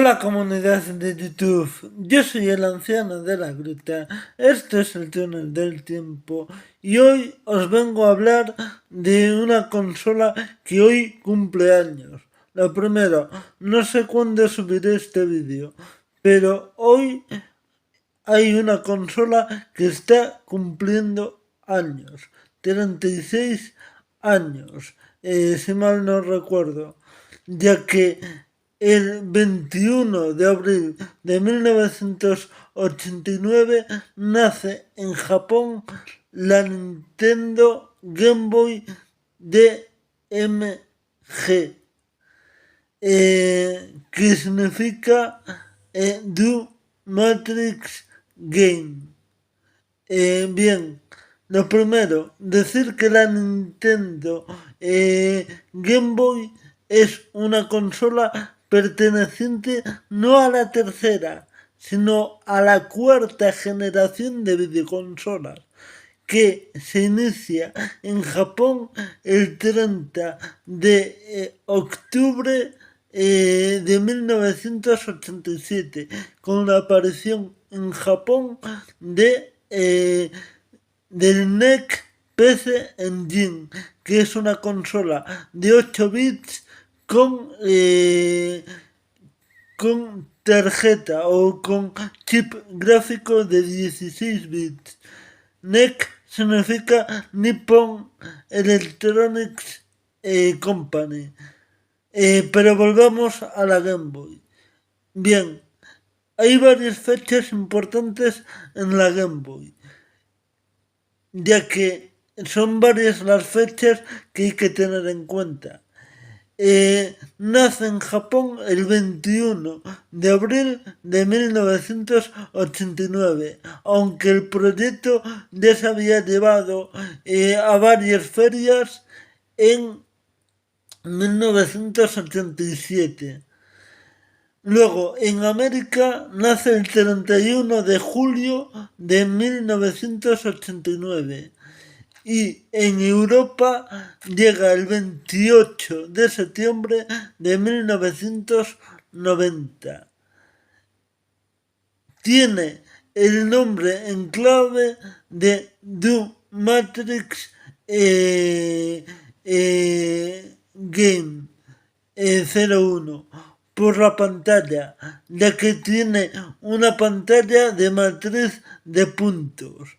Hola comunidad de YouTube, yo soy el anciano de la gruta, esto es el túnel del tiempo y hoy os vengo a hablar de una consola que hoy cumple años. Lo primero, no sé cuándo subiré este vídeo, pero hoy hay una consola que está cumpliendo años, 36 años, si mal no recuerdo, ya que el 21 de abril de 1989 nace en Japón la Nintendo Game Boy DMG, que significa Do Matrix Game. Bien, lo primero, decir que la Nintendo Game Boy es una consola perteneciente no a la tercera, sino a la cuarta generación de videoconsolas, que se inicia en Japón el 30 de octubre de 1987, con la aparición en Japón del NEC PC Engine, que es una consola de 8 bits con tarjeta o con chip gráfico de 16 bits. NEC significa Nippon Electronics Company. Pero volvamos a la Game Boy. Bien, hay varias fechas importantes en la Game Boy, ya que son varias las fechas que hay que tener en cuenta. Nace en Japón el 21 de abril de 1989, aunque el proyecto ya se había llevado a varias ferias en 1987. Luego, en América nace el 31 de julio de 1989 y en Europa llega el 28 de septiembre de 1990. Tiene el nombre en clave de Do Matrix Game 01 por la pantalla, ya que tiene una pantalla de matriz de puntos,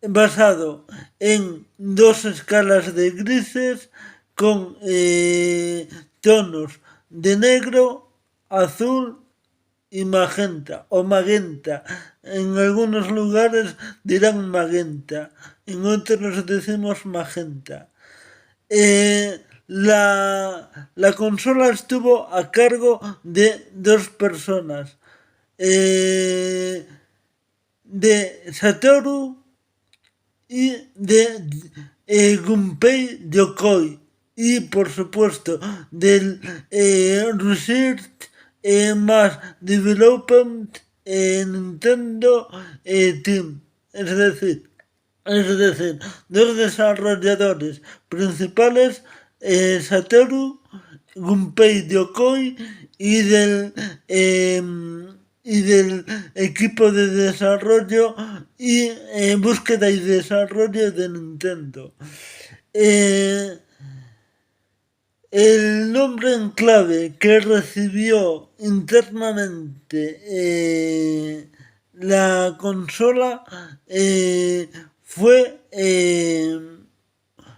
basado en dos escalas de grises con tonos de negro, azul y magenta, o magenta. En algunos lugares dirán magenta, en otros decimos magenta. La consola estuvo a cargo de dos personas, de Satoru y de Gunpei Yokoi, y por supuesto del Research más Development Nintendo Team, es decir, dos desarrolladores principales, Satoru Gunpei Yokoi y del equipo de desarrollo y búsqueda y desarrollo de Nintendo. El nombre en clave que recibió internamente la consola fue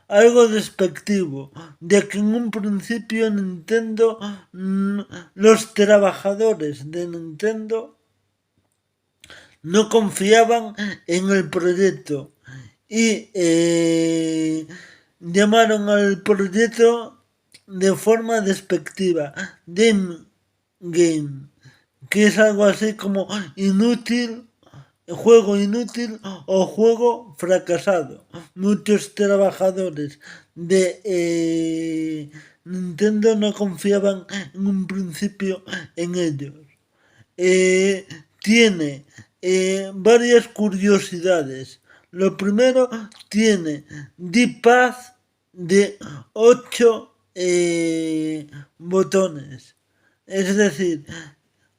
algo despectivo, ya que en un principio Nintendo, los trabajadores de Nintendo no confiaban en el proyecto y llamaron al proyecto de forma despectiva Dim Game, que es algo así como inútil, juego inútil o juego fracasado. Muchos trabajadores de Nintendo no confiaban en un principio en ellos. Tiene varias curiosidades. Lo primero, tiene D-pad de 8 botones. Es decir,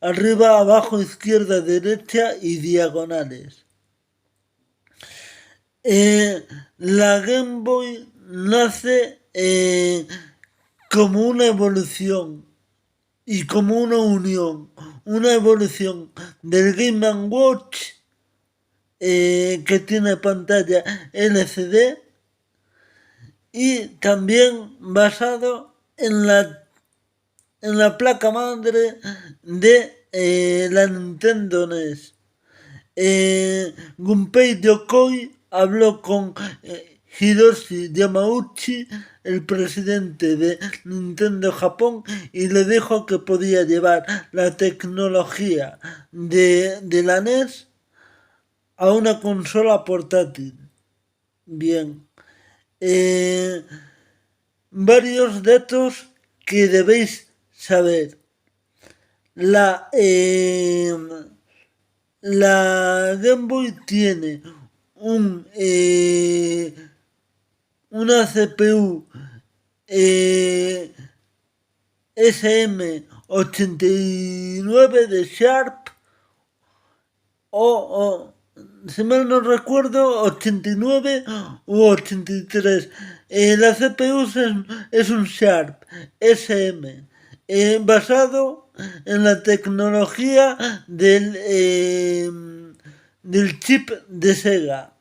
arriba, abajo, izquierda, derecha y diagonales. La Game Boy nace como una evolución y como una evolución del Game ⁇ Watch que tiene pantalla LCD y también basado en la placa madre de la Nintendo NES. Gunpei Yokoi habló con Hiroshi Yamauchi, el presidente de Nintendo Japón, y le dijo que podía llevar la tecnología de la NES a una consola portátil. Bien. Varios datos que debéis saber. La Game Boy tiene una CPU SM89 de Sharp o si mal no recuerdo 89 u 83. La CPU es un Sharp SM basado en la tecnología del chip de Sega.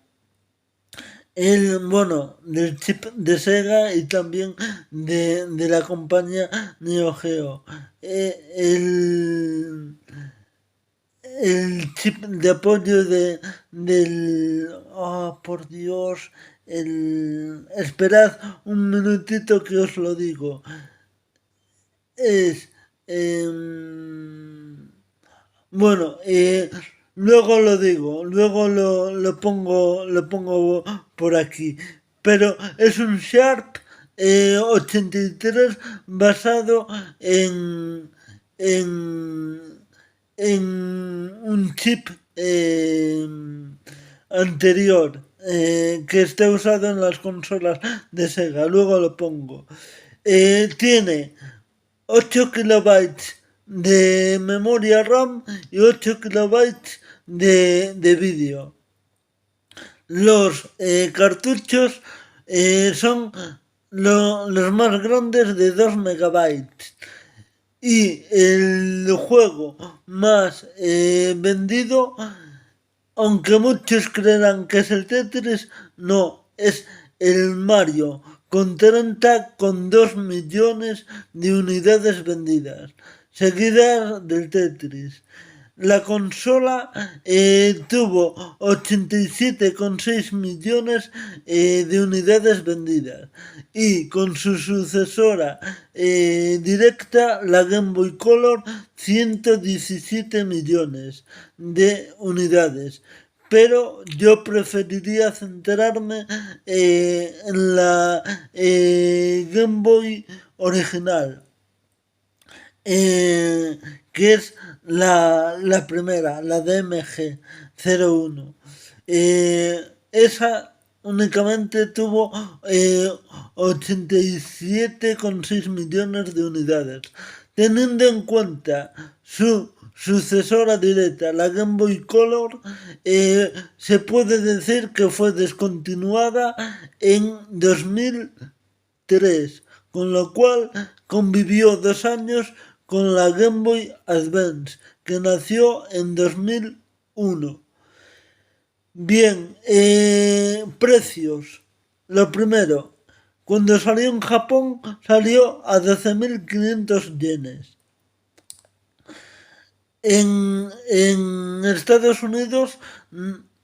Del chip de Sega y también de la compañía Neo Geo. El chip de apoyo por Dios, esperad un minutito que os lo digo. Es... luego lo digo, luego lo pongo por aquí. Pero es un Sharp 83 basado en un chip anterior que está usado en las consolas de Sega. Luego lo pongo. Tiene 8 kilobytes de memoria RAM y 8 kilobytes de vídeo. Los cartuchos son los más grandes de 2 megabytes. Y el juego más vendido, aunque muchos creerán que es el Tetris, no, es el Mario, con 30,2 millones de unidades vendidas, seguidas del Tetris. La consola tuvo 87,6 millones de unidades vendidas y con su sucesora directa, la Game Boy Color, 117 millones de unidades. Pero yo preferiría centrarme en la Game Boy original. Que es la primera, la DMG-01. Esa únicamente tuvo 87,6 millones de unidades. Teniendo en cuenta su sucesora directa, la Game Boy Color, se puede decir que fue descontinuada en 2003, con lo cual convivió 2 años con la Game Boy Advance, que nació en 2001. Bien, precios. Lo primero, cuando salió en Japón, salió a 12.500 yenes. En Estados Unidos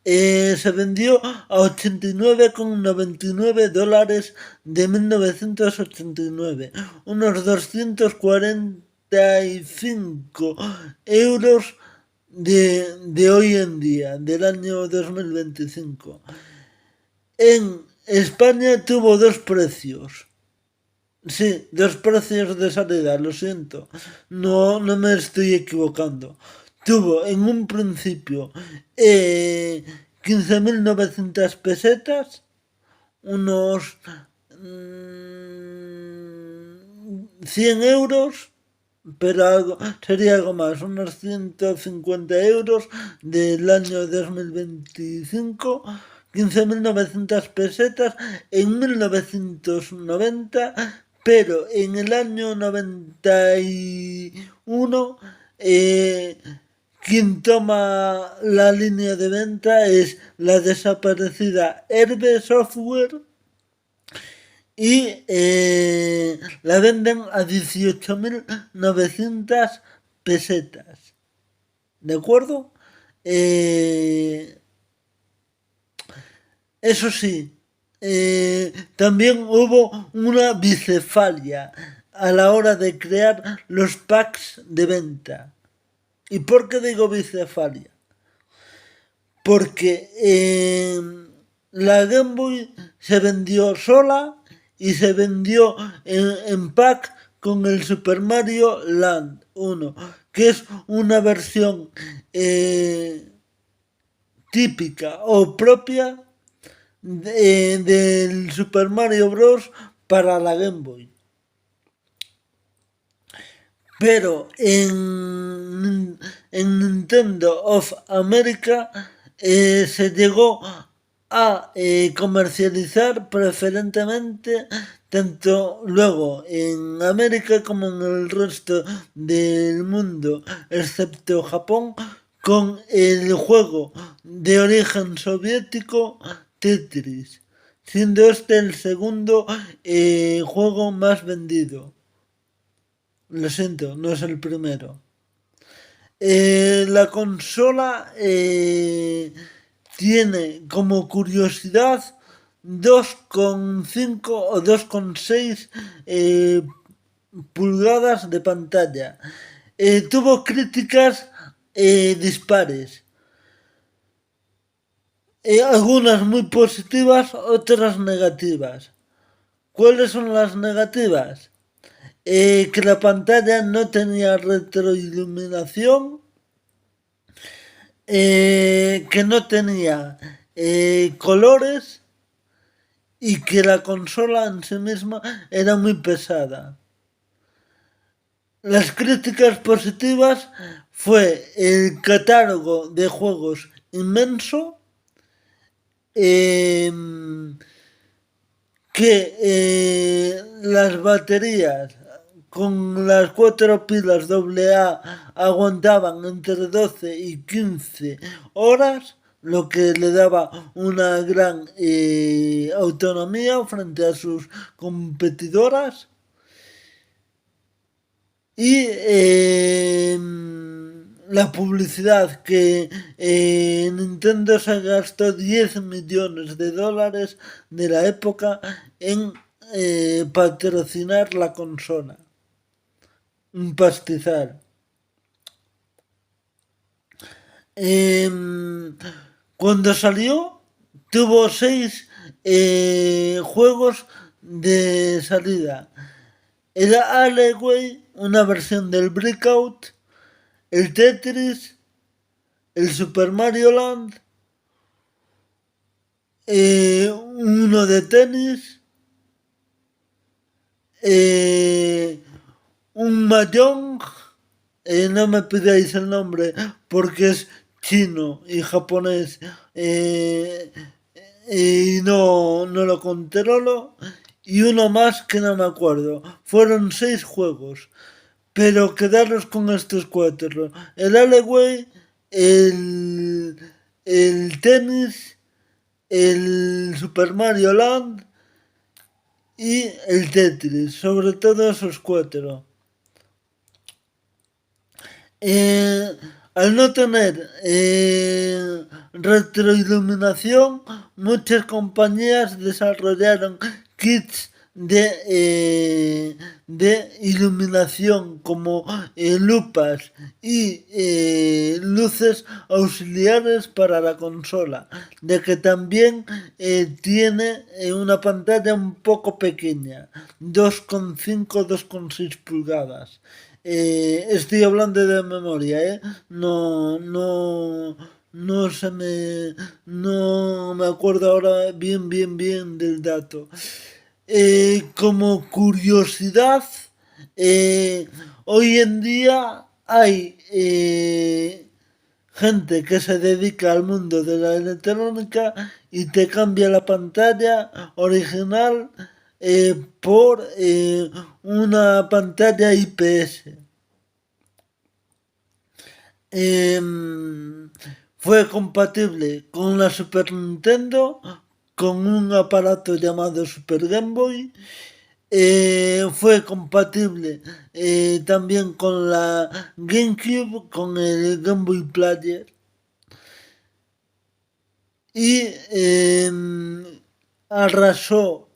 se vendió a $89,99 de 1989, unos 245 euros de hoy en día, del año 2025. En España tuvo dos precios. Sí, dos precios de salida, lo siento. No me estoy equivocando. Tuvo en un principio 15.900 pesetas, unos 100 euros, pero sería algo más, unos 150 euros del año 2025, 15.900 pesetas en 1990, pero en el año 91 quien toma la línea de venta es la desaparecida Herbe Software y la venden a 18.900 pesetas. ¿De acuerdo? Eso sí, también hubo una bicefalia a la hora de crear los packs de venta. ¿Y por qué digo bicefalia? Porque la Game Boy se vendió sola y se vendió en pack con el Super Mario Land 1, que es una versión típica o propia del Super Mario Bros. Para la Game Boy. Pero en Nintendo of America se llegó a comercializar preferentemente tanto luego en América como en el resto del mundo, excepto Japón, con el juego de origen soviético Tetris, siendo este el segundo juego más vendido. Lo siento, no es el primero. La consola tiene como curiosidad 2,5 o 2,6 pulgadas de pantalla. Tuvo críticas dispares. Algunas muy positivas, otras negativas. ¿Cuáles son las negativas? Que la pantalla no tenía retroiluminación, que no tenía colores y que la consola en sí misma era muy pesada. Las críticas positivas fue el catálogo de juegos inmenso, que las baterías con las 4 pilas AA aguantaban entre 12 y 15 horas, lo que le daba una gran autonomía frente a sus competidoras. Y la publicidad que Nintendo se gastó 10 millones de dólares de la época en patrocinar la consola. Un pastizal. Cuando salió, tuvo 6 juegos de salida. El Alleyway, una versión del Breakout, el Tetris, el Super Mario Land, uno de tenis, un Mahjong, no me pidáis el nombre porque es chino y japonés y no lo controlo, y uno más que no me acuerdo. Fueron 6 juegos, pero quedaros con estos 4: el Alleyway, el tenis, el Super Mario Land y el Tetris, sobre todo esos 4. Al no tener retroiluminación, muchas compañías desarrollaron kits de iluminación como lupas y luces auxiliares para la consola, de que también tiene una pantalla un poco pequeña, 2,5, 2,6 pulgadas. Estoy hablando de memoria, no no me acuerdo ahora bien del dato. Como curiosidad, Hoy en día hay gente que se dedica al mundo de la electrónica y te cambia la pantalla original por una pantalla IPS. Em, Fue compatible con la Super Nintendo, con un aparato llamado Super Game Boy. Fue compatible también con la GameCube, con el Game Boy Player. Y arrasó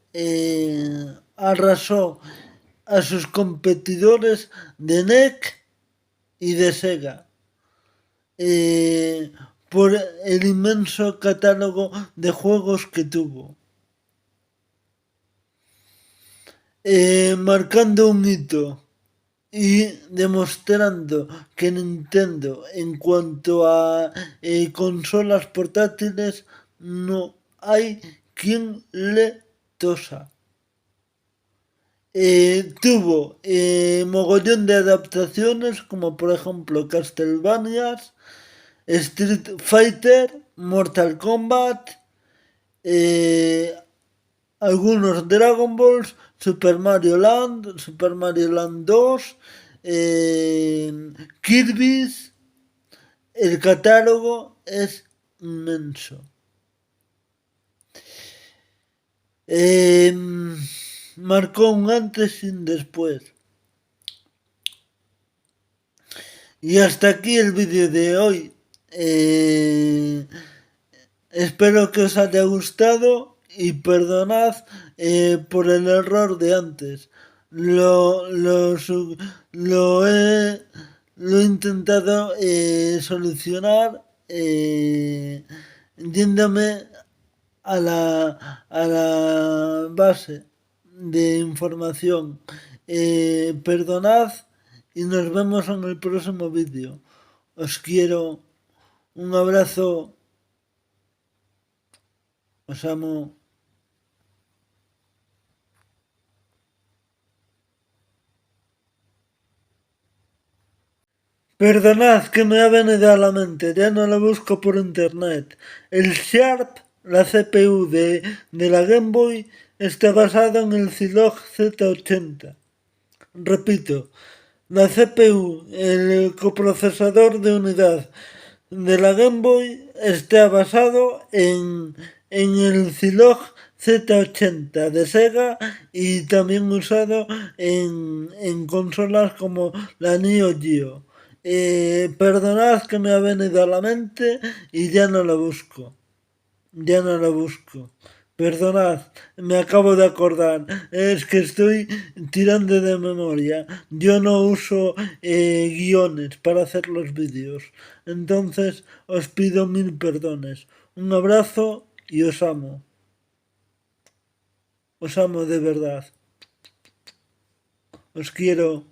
a sus competidores de NEC y de Sega. eh, por el inmenso catálogo de juegos que tuvo, marcando un hito y demostrando que Nintendo en cuanto a consolas portátiles no hay quien le tosa. Tuvo mogollón de adaptaciones como por ejemplo Castlevania, Street Fighter, Mortal Kombat, eh, algunos Dragon Balls, Super Mario Land 2, Kirby's. El catálogo es inmenso. Eh, Marcó un antes y un después. Y hasta aquí el vídeo de hoy. Espero que os haya gustado y perdonad por el error de antes. Lo he intentado solucionar yéndome a la base de información. Perdonad y nos vemos en el próximo vídeo. Os quiero. Un abrazo. Os amo. Perdonad que me ha venido a la mente, ya no lo busco por internet. El Sharp, la CPU de la Game Boy, está basado en el Zilog Z80. Repito, la CPU, el coprocesador de unidad de la Game Boy, está basado en el Zilog Z80 de Sega y también usado en consolas como la Neo Geo. Perdonad que me ha venido a la mente y ya no lo busco. Ya no lo busco. Perdonad, me acabo de acordar. Es que estoy tirando de memoria. Yo no uso guiones para hacer los vídeos. Entonces os pido mil perdones. Un abrazo y os amo. Os amo de verdad. Os quiero.